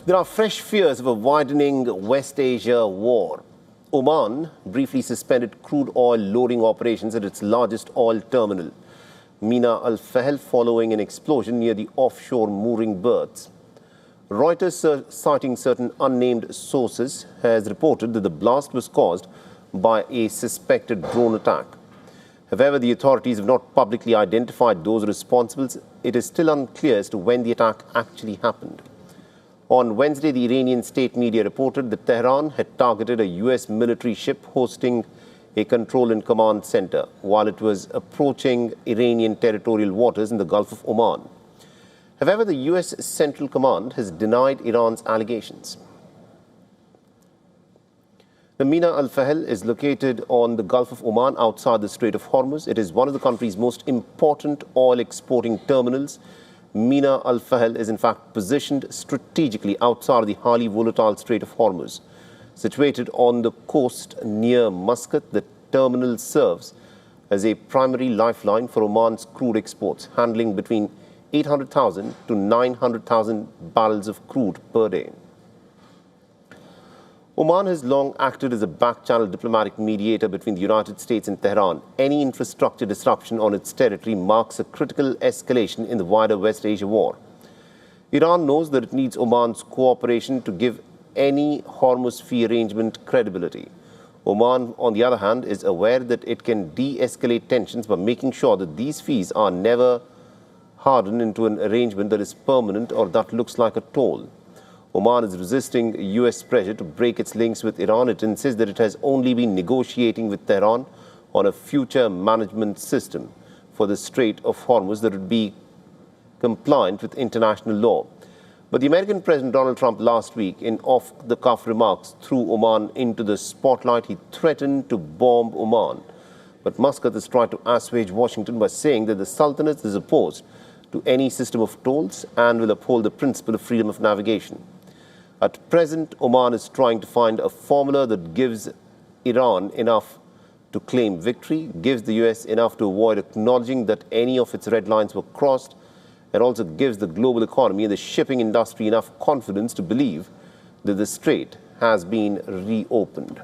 There are fresh fears of a widening West Asia war. Oman briefly suspended crude oil loading operations at its largest oil terminal, Mina Al Fahal, following an explosion near the offshore mooring berths. Reuters, citing certain unnamed sources, has reported that the blast was caused by a suspected drone attack. However, the authorities have not publicly identified those responsible. It is still unclear as to when the attack actually happened. On Wednesday, the Iranian state media reported that Tehran had targeted a U.S. military ship hosting a control and command center while it was approaching Iranian territorial waters in the Gulf of Oman. However, the U.S. Central Command has denied Iran's allegations. The Mina Al Fahal is located on the Gulf of Oman outside the Strait of Hormuz. It is one of the country's most important oil exporting terminals. Mina Al Fahal is in fact positioned strategically outside the highly volatile Strait of Hormuz. Situated on the coast near Muscat, the terminal serves as a primary lifeline for Oman's crude exports, handling between 800,000 to 900,000 barrels of crude per day. Oman has long acted as a back-channel diplomatic mediator between the United States and Tehran. Any infrastructure disruption on its territory marks a critical escalation in the wider West Asia war. Iran knows that it needs Oman's cooperation to give any Hormuz fee arrangement credibility. Oman, on the other hand, is aware that it can de-escalate tensions by making sure that these fees are never hardened into an arrangement that is permanent or that looks like a toll. Oman is resisting U.S. pressure to break its links with Iran. It insists that it has only been negotiating with Tehran on a future management system for the Strait of Hormuz that would be compliant with international law. But the American President Donald Trump last week, in off-the-cuff remarks, threw Oman into the spotlight. He threatened to bomb Oman. But Muscat has tried to assuage Washington by saying that the Sultanate is opposed to any system of tolls and will uphold the principle of freedom of navigation. At present, Oman is trying to find a formula that gives Iran enough to claim victory, gives the U.S. enough to avoid acknowledging that any of its red lines were crossed, and also gives the global economy and the shipping industry enough confidence to believe that the strait has been reopened.